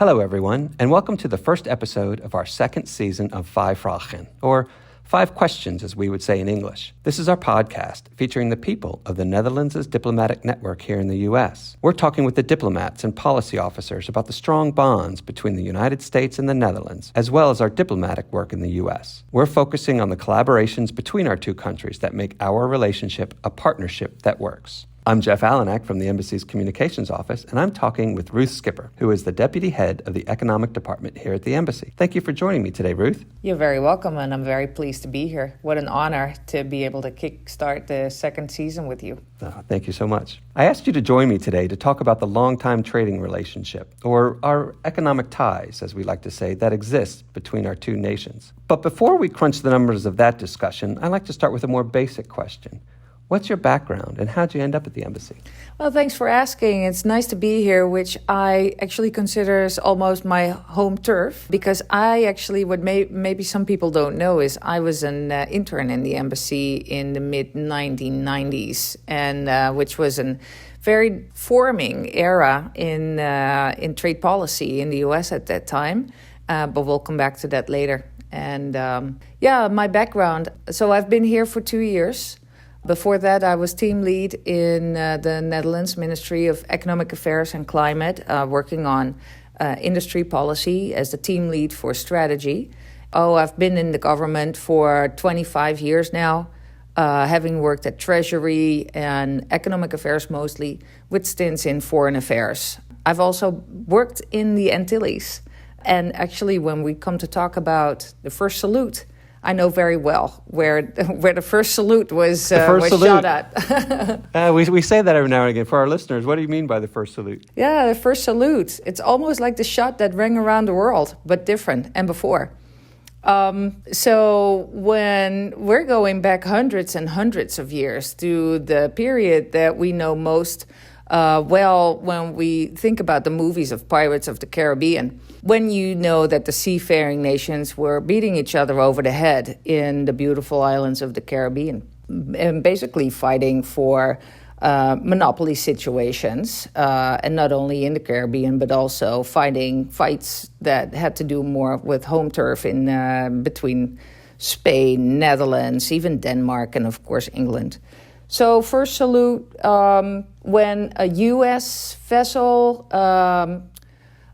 Hello, everyone, and welcome to the first episode of our second season of Vijf Vragen, or 5 Questions, as we would say in English. This is our podcast featuring the people of the Netherlands' diplomatic network here in the U.S. We're talking with the diplomats and policy officers about the strong bonds between the United States and the Netherlands, as well as our diplomatic work in the U.S. We're focusing on the collaborations between our two countries that make our relationship a partnership that works. I'm Jeff Allenak from the Embassy's Communications Office, and I'm talking with Ruth Schipper, who is the Deputy Head of the Economic Department here at the Embassy. Thank you for joining me today, Ruth. You're very welcome, and I'm very pleased to be here. What an honor to be able to kickstart the second season with you. Oh, thank you so much. I asked you to join me today to talk about the long-time trading relationship, or our economic ties, as we like to say, that exists between our two nations. But before we crunch the numbers of that discussion, I'd like to start with a more basic question. What's your background, and how'd you end up at the Embassy? Well, thanks for asking. It's nice to be here, which I actually consider as almost my home turf, because I actually, what maybe some people don't know, is I was an intern in the Embassy in the mid-1990s, and which was a very forming era in trade policy in the U.S. at that time, but we'll come back to that later. And my background. So I've been here for 2 years. Before that, I was team lead in the Netherlands Ministry of Economic Affairs and Climate, working on industry policy as the team lead for strategy. I've been in the government for 25 years now, having worked at Treasury and Economic Affairs mostly, with stints in foreign affairs. I've also worked in the Antilles. And actually, when we come to talk about the first salute, I know very well where the first salute was shot at. We say that every now and again. For our listeners, what do you mean by the first salute? Yeah, the first salute. It's almost like the shot that rang around the world, but different and before. So when we're going back hundreds and hundreds of years to the period that we know most when we think about the movies of Pirates of the Caribbean, when you know that the seafaring nations were beating each other over the head in the beautiful islands of the Caribbean, and basically fighting for monopoly situations, and not only in the Caribbean, but also fighting fights that had to do more with home turf in between Spain, Netherlands, even Denmark, and of course England. So first salute, when a U.S. vessel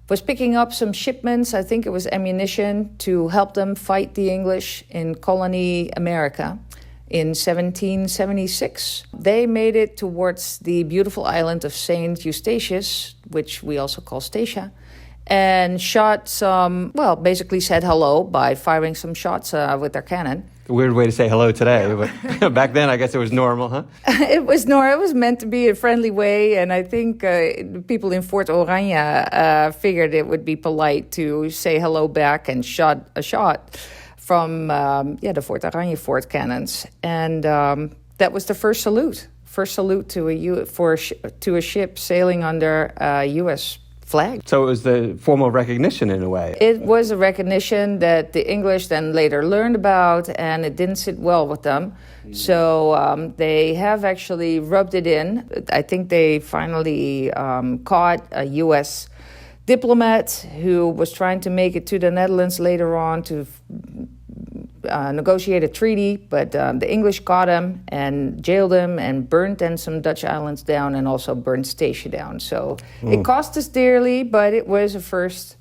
was picking up some shipments, I think it was ammunition, to help them fight the English in colony America in 1776. They made it towards the beautiful island of St. Eustatius, which we also call Statia, and shot basically said hello by firing some shots with their cannon. A weird way to say hello today, but back then I guess it was normal, huh? It was normal. It was meant to be a friendly way, and I think people in Fort Oranje figured it would be polite to say hello back and shot a shot from the Fort Oranje fort cannons, and that was the first salute. First salute to a ship sailing under U.S. flag. So it was the formal recognition in a way. It was a recognition that the English then later learned about, and it didn't sit well with them. So they have actually rubbed it in. I think they finally caught a U.S. diplomat who was trying to make it to the Netherlands later on to negotiate a treaty, but the English caught him and jailed him and burned then some Dutch islands down and also burned Statia down. So it cost us dearly, but it was a first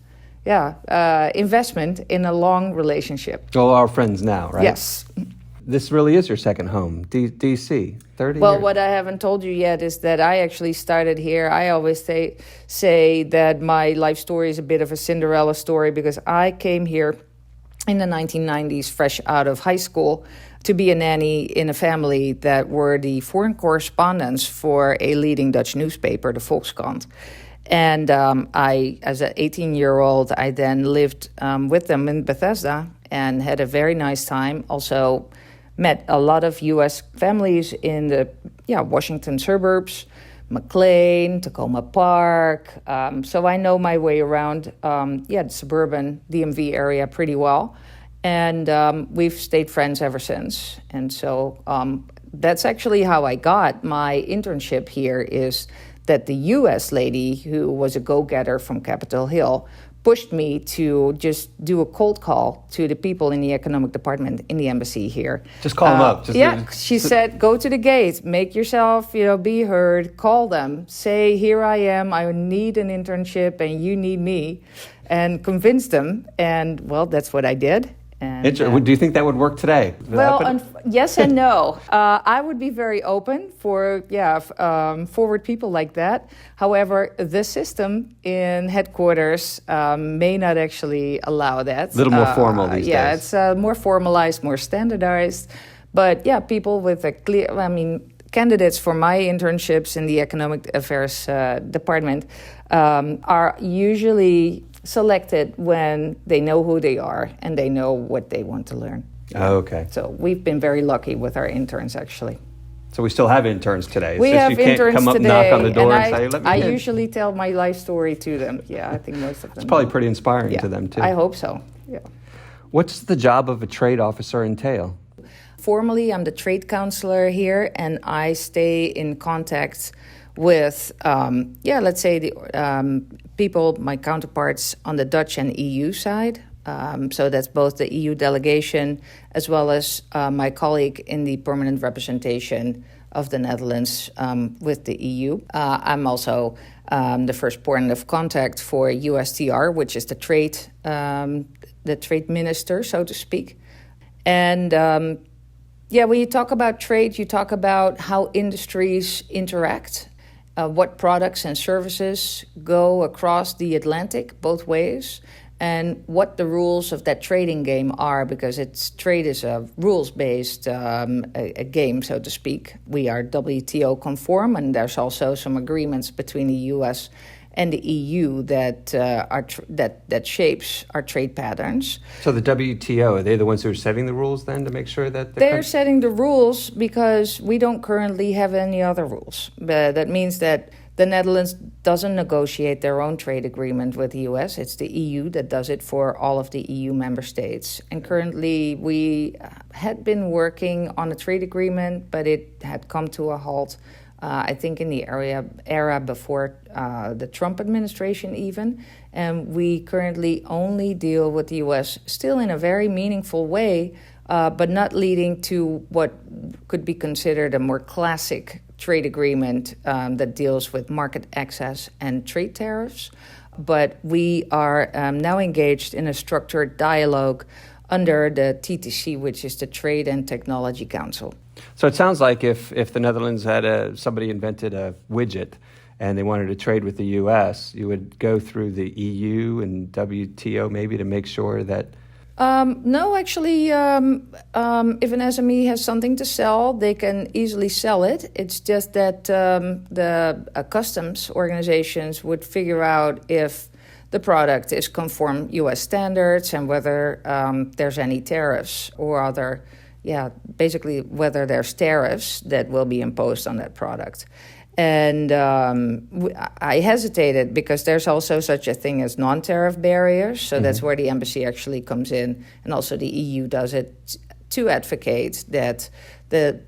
investment in a long relationship. All our friends now, right? Yes. This really is your second home, D.C., 30 Well, years. what I haven't told you yet is that I actually started here. I always say that my life story is a bit of a Cinderella story, because I came here in the 1990s, fresh out of high school, to be a nanny in a family that were the foreign correspondents for a leading Dutch newspaper, the Volkskrant. And I, as an 18-year-old, I then lived with them in Bethesda and had a very nice time. Also met a lot of U.S. families in the Washington suburbs, McLean, Tacoma Park. So I know my way around the suburban DMV area pretty well. And we've stayed friends ever since. And so that's actually how I got my internship here, is that the U.S. lady who was a go-getter from Capitol Hill pushed me to just do a cold call to the people in the economic department in the embassy here. Just call them up. She said, go to the gate, make yourself, be heard, call them, say, here I am, I need an internship and you need me, and convince them. And, well, that's what I did. And, do you think that would work today? Yes and no. I would be very open for forward people like that. However, the system in headquarters may not actually allow that. A little more formal these days. Yeah, it's more formalized, more standardized. But yeah, people with a clear, candidates for my internships in the economic affairs department are usually selected when they know who they are and they know what they want to learn. Oh, okay. So we've been very lucky with our interns, actually. So we still have interns today. We have interns today. You can't come up, knock on the door and say, let me in. I usually tell my life story to them. Yeah, I think most of them. It's probably pretty inspiring to them, too. I hope so, yeah. What's the job of a trade officer entail? Formally, I'm the trade counselor here, and I stay in contact with, let's say, the people, my counterparts on the Dutch and EU side. So that's both the EU delegation as well as my colleague in the permanent representation of the Netherlands with the EU. I'm also the first point of contact for USTR, which is the trade minister, so to speak. And when you talk about trade, you talk about how industries interact. What products and services go across the Atlantic both ways, and what the rules of that trading game are, because trade is a rules-based a game, so to speak. We are WTO conform, and there's also some agreements between the U.S. and the EU that shapes our trade patterns. So the WTO, are they the ones who are setting the rules then to make sure that they're setting the rules because we don't currently have any other rules. That means that the Netherlands doesn't negotiate their own trade agreement with the US. It's the EU that does it for all of the EU member states. And currently we had been working on a trade agreement, but it had come to a halt I think in the era before the Trump administration even. And we currently only deal with the U.S. still in a very meaningful way, but not leading to what could be considered a more classic trade agreement that deals with market access and trade tariffs. But we are now engaged in a structured dialogue under the TTC, which is the Trade and Technology Council. So it sounds like if the Netherlands had somebody invented a widget and they wanted to trade with the U.S., you would go through the EU and WTO maybe to make sure that... No, actually, if an SME has something to sell, they can easily sell it. It's just that the customs organizations would figure out if the product is conform U.S. standards and whether there's any tariffs or other, basically whether there's tariffs that will be imposed on that product. And I hesitated because there's also such a thing as non-tariff barriers. So that's where the embassy actually comes in. And also the EU does it to advocate that the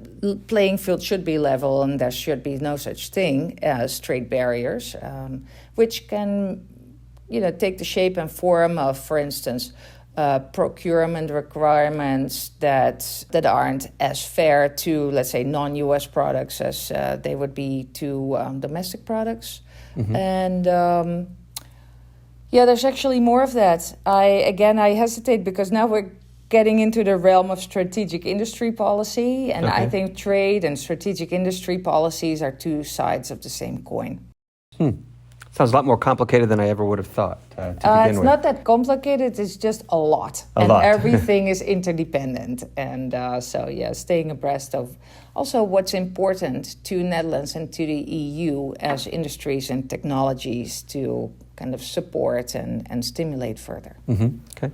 playing field should be level and there should be no such thing as trade barriers, which can take the shape and form of, for instance, procurement requirements that aren't as fair to, let's say, non-U.S. products as they would be to domestic products. And there's actually more of that. I hesitate because now we're getting into the realm of strategic industry policy, and I think trade and strategic industry policies are two sides of the same coin. Sounds a lot more complicated than I ever would have thought to begin it's with. not that complicated, it's just a lot. Everything is interdependent. And staying abreast of also what's important to Netherlands and to the EU as industries and technologies to kind of support and stimulate further. Okay.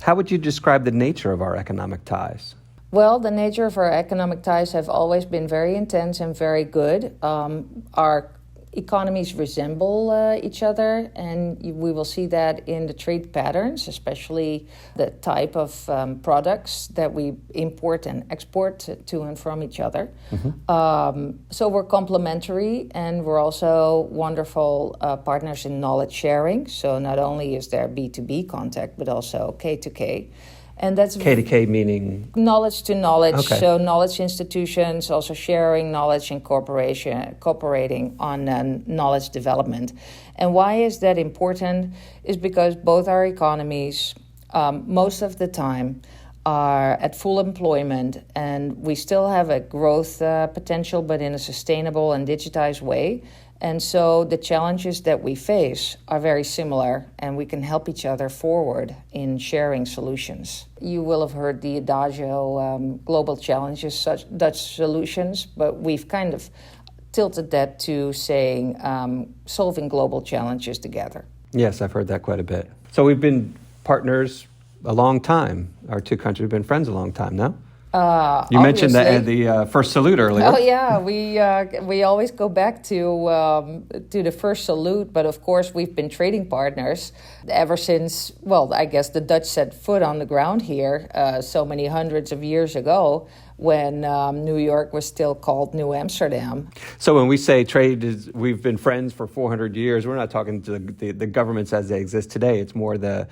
How would you describe the nature of our economic ties? Well, the nature of our economic ties have always been very intense and very good. Our economies resemble each other, and we will see that in the trade patterns, especially the type of products that we import and export to and from each other. So we're complementary, and we're also wonderful partners in knowledge sharing. So not only is there B2B contact, but also K2K. And that's K to K meaning? Knowledge to knowledge. Okay. So knowledge institutions also sharing knowledge and cooperating on knowledge development. And why is that important? Is because both our economies, most of the time, are at full employment, and we still have a growth potential, but in a sustainable and digitized way. And so the challenges that we face are very similar, and we can help each other forward in sharing solutions. You will have heard the adagio, global challenges, such Dutch solutions, but we've kind of tilted that to saying solving global challenges together. Yes, I've heard that quite a bit. So we've been partners a long time. Our two countries have been friends a long time, no? You mentioned the first salute earlier. Oh yeah, we always go back to the first salute, but of course we've been trading partners ever since. Well, I guess the Dutch set foot on the ground here so many hundreds of years ago, when New York was still called New Amsterdam. So when we say we've been friends for 400 years, we're not talking to the governments as they exist today. It's more the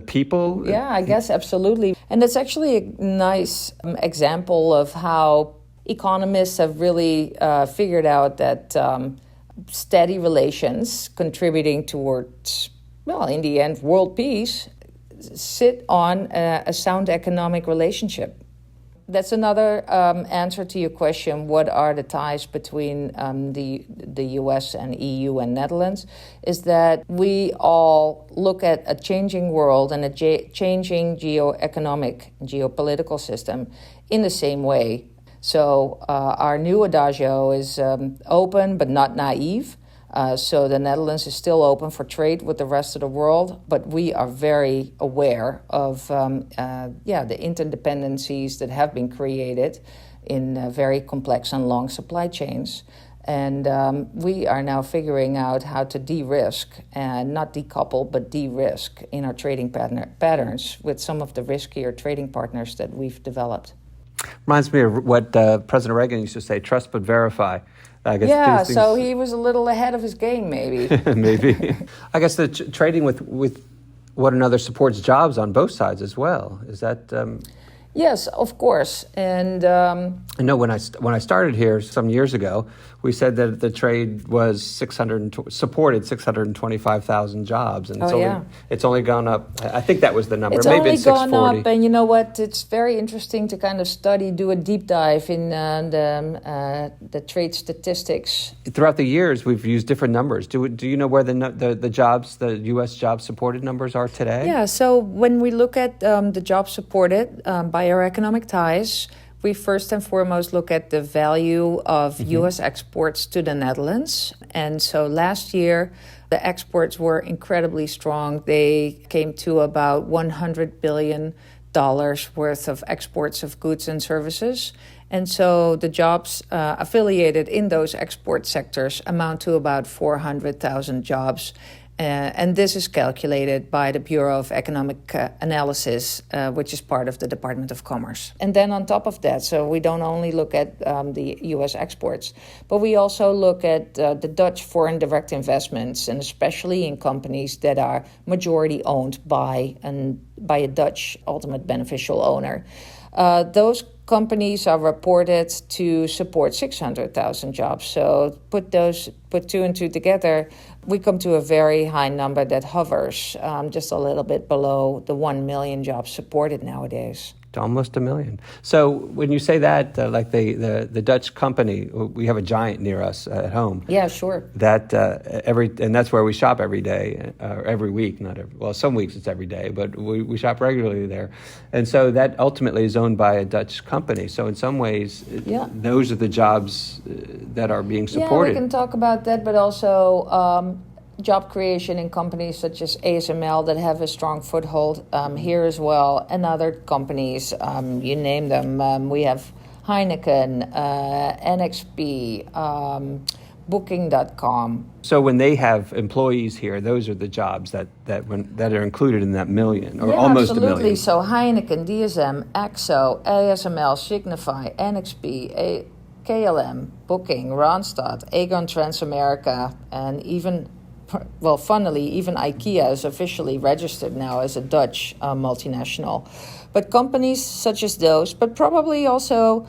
people? Yeah, I guess absolutely. And that's actually a nice example of how economists have really figured out that steady relations contributing towards, well, in the end, world peace, sit on a sound economic relationship. That's another answer to your question, what are the ties between the US and EU and Netherlands, is that we all look at a changing world and a changing geopolitical system in the same way. So our new adagio is open but not naive. So the Netherlands is still open for trade with the rest of the world, but we are very aware of the interdependencies that have been created in very complex and long supply chains. And we are now figuring out how to de-risk, and not decouple, but de-risk in our trading patterns with some of the riskier trading partners that we've developed. Reminds me of what President Reagan used to say, trust but verify. I guess so he was a little ahead of his game, maybe. Maybe. I guess the trading with one another supports jobs on both sides as well. Is that... Yes, of course. And I know when I started here some years ago, we said that the trade was supported 625,000 jobs, and it's only gone up. I think that was the number. It's maybe only it's 640. gone up, and you know what? It's very interesting to kind of do a deep dive in the trade statistics. Throughout the years, we've used different numbers. Do you know where the jobs, the U.S. job supported numbers are today? Yeah. So when we look at the jobs supported by our economic ties, we first and foremost look at the value of U.S. exports to the Netherlands. And so last year, the exports were incredibly strong. They came to about $100 billion worth of exports of goods and services. And so the jobs affiliated in those export sectors amount to about 400,000 jobs. And this is calculated by the Bureau of Economic Analysis, which is part of the Department of Commerce. And then on top of that, so we don't only look at the U.S. exports, but we also look at the Dutch foreign direct investments, and especially in companies that are majority owned by a Dutch ultimate beneficial owner. Those companies are reported to support 600,000 jobs. So put two and two together, we come to a very high number that hovers just a little bit below the 1 million jobs supported nowadays. Almost 1 million. So when you say that, like the Dutch company, we have a giant near us at home. Yeah, sure. That and that's where we shop every day, every week. Some weeks it's every day, but we shop regularly there. And so that ultimately is owned by a Dutch company. So in some ways, those are the jobs that are being supported. Yeah, we can talk about that, but also job creation in companies such as ASML that have a strong foothold here as well, and other companies, you name them. We have Heineken, NXP, Booking.com. So when they have employees here, those are the jobs that are included in that million, or almost absolutely. a million. So Heineken, DSM, XO, ASML, Signify, NXP, KLM, Booking, Randstad, Aegon Transamerica, and even, well, funnily, even IKEA is officially registered now as a Dutch multinational. But companies such as those, but probably also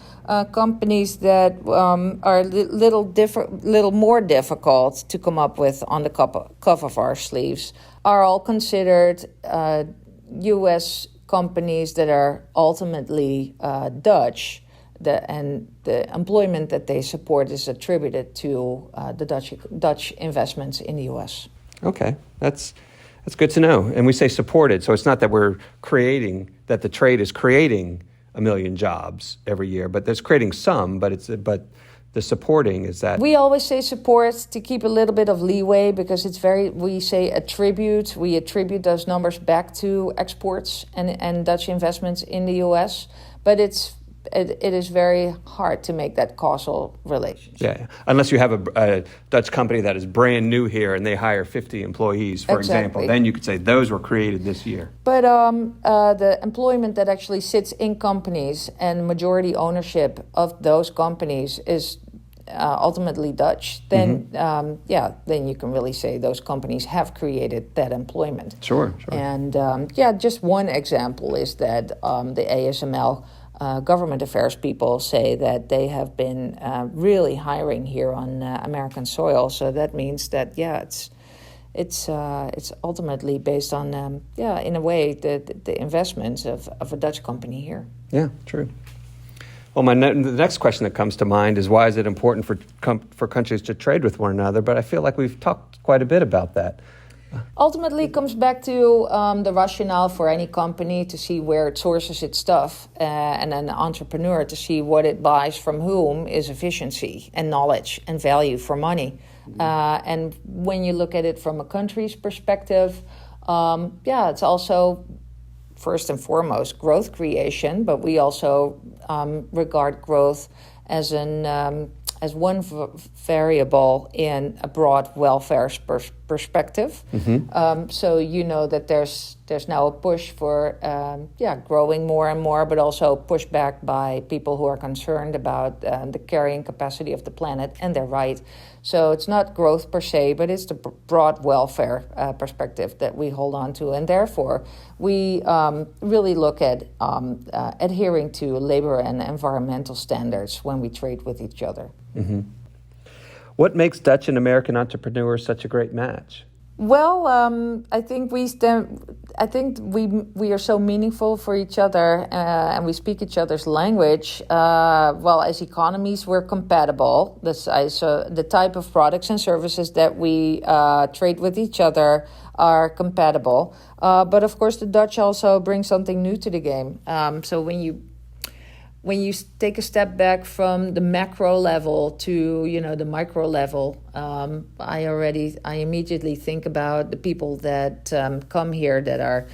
companies that are a little more difficult to come up with on the cuff of our sleeves, are all considered U.S. companies that are ultimately Dutch. And the employment that they support is attributed to the Dutch investments in the U.S. Okay, that's good to know. And we say supported, so it's not that that the trade is creating a million jobs every year, but there's creating some. But the supporting is that we always say support to keep a little bit of leeway, because we say attribute. We attribute those numbers back to exports and Dutch investments in the U.S., but it is very hard to make that causal relationship. Yeah, unless you have a Dutch company that is brand new here and they hire 50 employees, for example, then you could say those were created this year. But the employment that actually sits in companies and majority ownership of those companies is ultimately Dutch, then then you can really say those companies have created that employment. Sure. And just one example is that the ASML government affairs people say that they have been really hiring here on American soil. So that means that it's ultimately based on in a way the investments of a Dutch company here. Yeah, true. Well, the next question that comes to mind is, why is it important for countries to trade with one another? But I feel like we've talked quite a bit about that. Ultimately, it comes back to the rationale for any company to see where it sources its stuff, and an entrepreneur to see what it buys from whom is efficiency and knowledge and value for money. And when you look at it from a country's perspective, it's also first and foremost growth creation, but we also regard growth as one variable in a broad welfare perspective. So you know that there's now a push for growing more and more, but also pushed back by people who are concerned about the carrying capacity of the planet, and they're right. So it's not growth per se, but it's the broad welfare perspective that we hold on to, and therefore we really look at adhering to labor and environmental standards when we trade with each other. Mm-hmm. What makes Dutch and American entrepreneurs such a great match? Well, I think we are so meaningful for each other, and we speak each other's language. As economies, we're compatible. The type of products and services that we trade with each other are compatible. But of course, the Dutch also bring something new to the game. So when you take a step back from the macro level to the micro level, I immediately think about the people that come here that are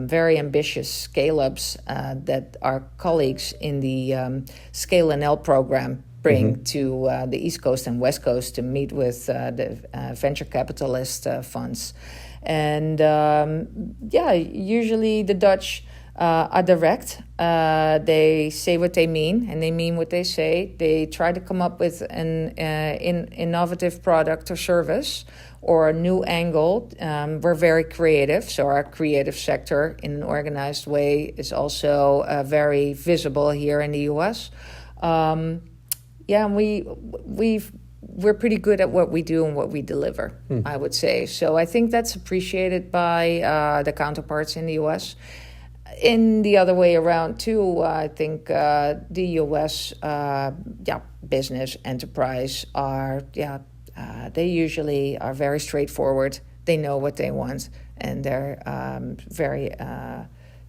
very ambitious scale-ups that our colleagues in the Scale NL program bring to the East Coast and West Coast to meet with the venture capitalist funds. And usually the Dutch are direct. They say what they mean, and they mean what they say. They try to come up with an innovative product or service or a new angle. We're very creative, so our creative sector in an organized way is also very visible here in the U.S. And we're pretty good at what we do and what we deliver, I would say. So I think that's appreciated by the counterparts in the U.S. In the other way around, too, I think the U.S. business enterprise they usually are very straightforward. They know what they want, and they're very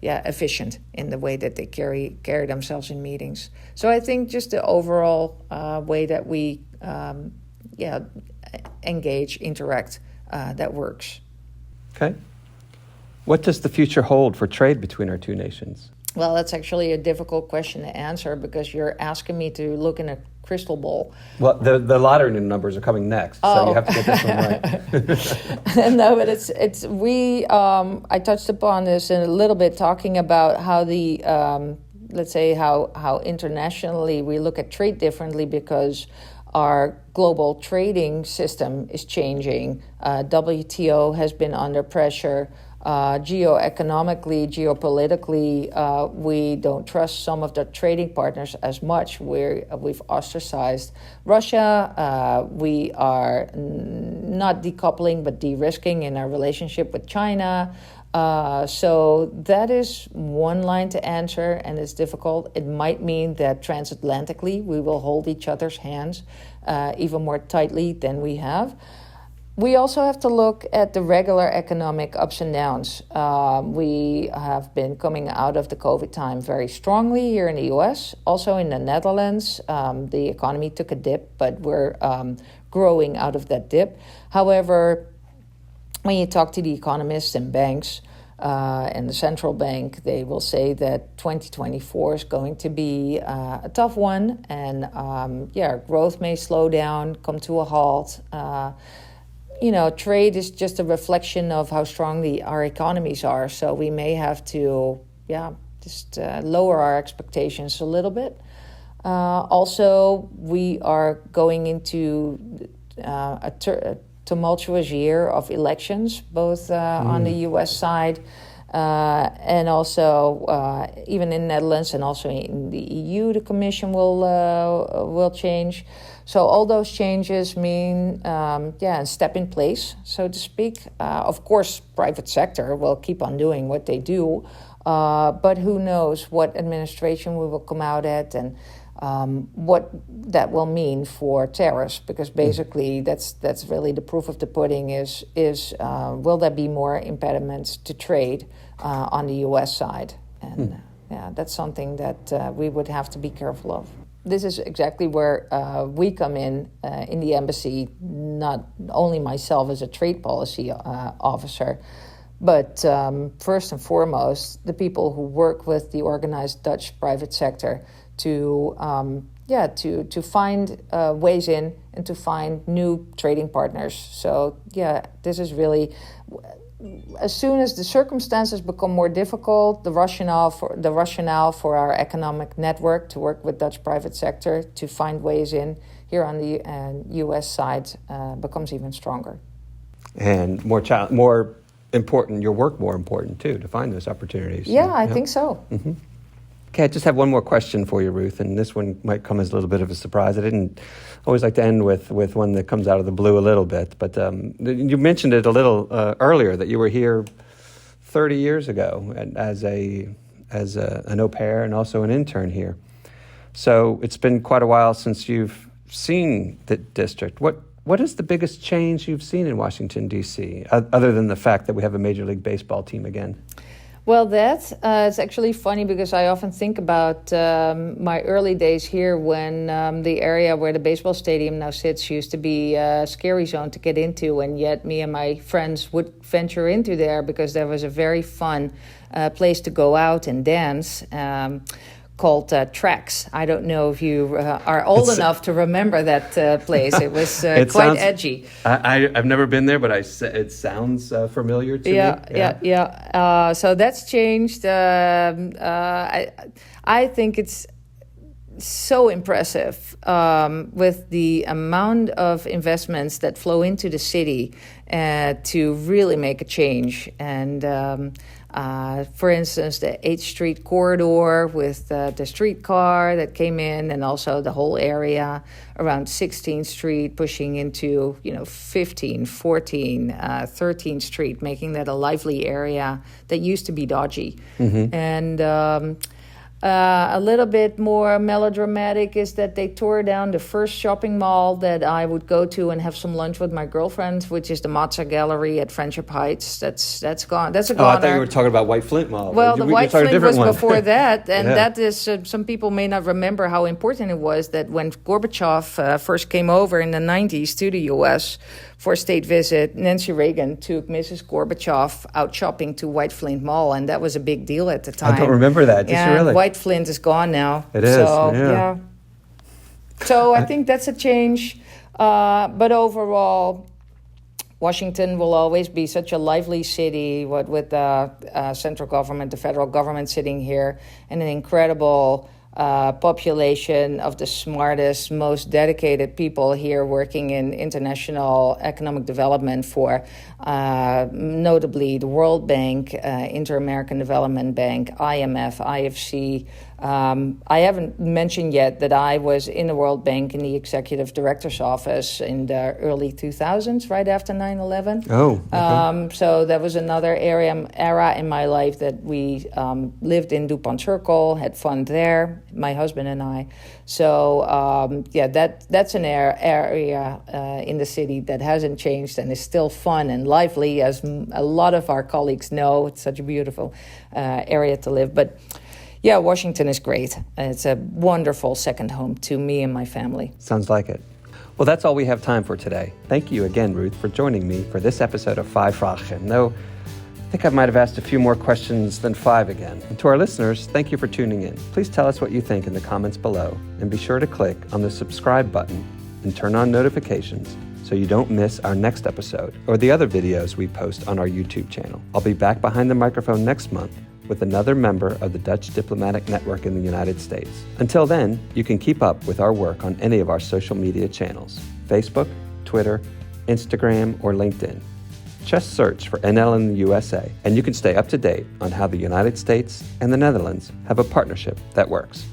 efficient in the way that they carry themselves in meetings. So I think just the overall way that we engage, interact, that works. Okay. What does the future hold for trade between our two nations? Well, that's actually a difficult question to answer because you're asking me to look in a crystal ball. Well, the lottery numbers are coming next, so you have to get this one right. No, but it's we. I touched upon this in a little bit, talking about how the let's say how internationally we look at trade differently because our global trading system is changing. WTO has been under pressure. Geoeconomically, geopolitically, we don't trust some of the trading partners as much. We've ostracized Russia. We are not decoupling but de-risking in our relationship with China. So that is one line to answer, and it's difficult. It might mean that transatlantically we will hold each other's hands even more tightly than we have. We also have to look at the regular economic ups and downs. We have been coming out of the COVID time very strongly here in the US. Also in the Netherlands, the economy took a dip, but we're growing out of that dip. However, when you talk to the economists and banks and the central bank, they will say that 2024 is going to be a tough one. And growth may slow down, come to a halt. Trade is just a reflection of how strong our economies are. So we may have to, lower our expectations a little bit. Also, we are going into a tumultuous year of elections, both on the U.S. side and also even in the Netherlands and also in the EU. The Commission will change. So all those changes mean, a step in place, so to speak. Of course, private sector will keep on doing what they do, but who knows what administration we will come out at and what that will mean for tariffs, because basically that's really the proof of the pudding is will there be more impediments to trade on the U.S. side? And that's something that we would have to be careful of. This is exactly where we come in the embassy, not only myself as a trade policy officer, but first and foremost, the people who work with the organized Dutch private sector to find ways in and to find new trading partners. So this is really, as soon as the circumstances become more difficult, the rationale for our economic network to work with Dutch private sector to find ways in here on the U.S. side becomes even stronger. And more important, your work more important too, to find those opportunities. Yeah, I think so. Mm-hmm. Okay, I just have one more question for you, Ruth, and this one might come as a little bit of a surprise. I didn't always like to end with one that comes out of the blue a little bit, but you mentioned it a little earlier that you were here 30 years ago as an au pair and also an intern here. So it's been quite a while since you've seen the district. What is the biggest change you've seen in Washington, D.C., other than the fact that we have a Major League Baseball team again? Well, it's actually funny because I often think about my early days here when the area where the baseball stadium now sits used to be a scary zone to get into, and yet me and my friends would venture into there because there was a very fun place to go out and dance called Tracks. I don't know if you are old enough to remember that place. It was quite edgy. I've never been there, but it sounds familiar to me. Yeah. So that's changed. I think it's so impressive with the amount of investments that flow into the city to really make a change. And for instance, the 8th Street corridor with the streetcar that came in, and also the whole area around 16th Street pushing into 15, 14, 13th Street, making that a lively area that used to be dodgy. Mm-hmm. And A little bit more melodramatic is that they tore down the first shopping mall that I would go to and have some lunch with my girlfriend, which is the Matza Gallery at Friendship Heights. That's gone. That's a goner. I thought you were talking about White Flint Mall. Well, the White Flint was before that, and Yeah. that is, some people may not remember how important it was that when Gorbachev first came over in the 90s to the U.S. for a state visit, Nancy Reagan took Mrs. Gorbachev out shopping to White Flint Mall, and that was a big deal at the time. I don't remember that. Did you really? White Flint is gone now. It is, yeah. So I think that's a change, but overall, Washington will always be such a lively city, with the central government, the federal government sitting here, and an incredible population of the smartest, most dedicated people here working in international economic development for notably the World Bank, Inter-American Development Bank, IMF, IFC. I haven't mentioned yet that I was in the World Bank in the executive director's office in the early 2000s, right after 9/11. Oh, okay. So that was another era in my life that we lived in DuPont Circle, had fun there, my husband and I. So that's an area in the city that hasn't changed and is still fun and lively, as a lot of our colleagues know. It's such a beautiful area to live. But yeah, Washington is great. It's a wonderful second home to me and my family. Sounds like it. Well, that's all we have time for today. Thank you again, Ruth, for joining me for this episode of Vijf Vragen. Though I think I might have asked a few more questions than 5 again. And to our listeners, thank you for tuning in. Please tell us what you think in the comments below, and be sure to click on the subscribe button and turn on notifications so you don't miss our next episode or the other videos we post on our YouTube channel. I'll be back behind the microphone next month with another member of the Dutch Diplomatic Network in the United States. Until then, you can keep up with our work on any of our social media channels: Facebook, Twitter, Instagram, or LinkedIn. Just search for NL in the USA, and you can stay up to date on how the United States and the Netherlands have a partnership that works.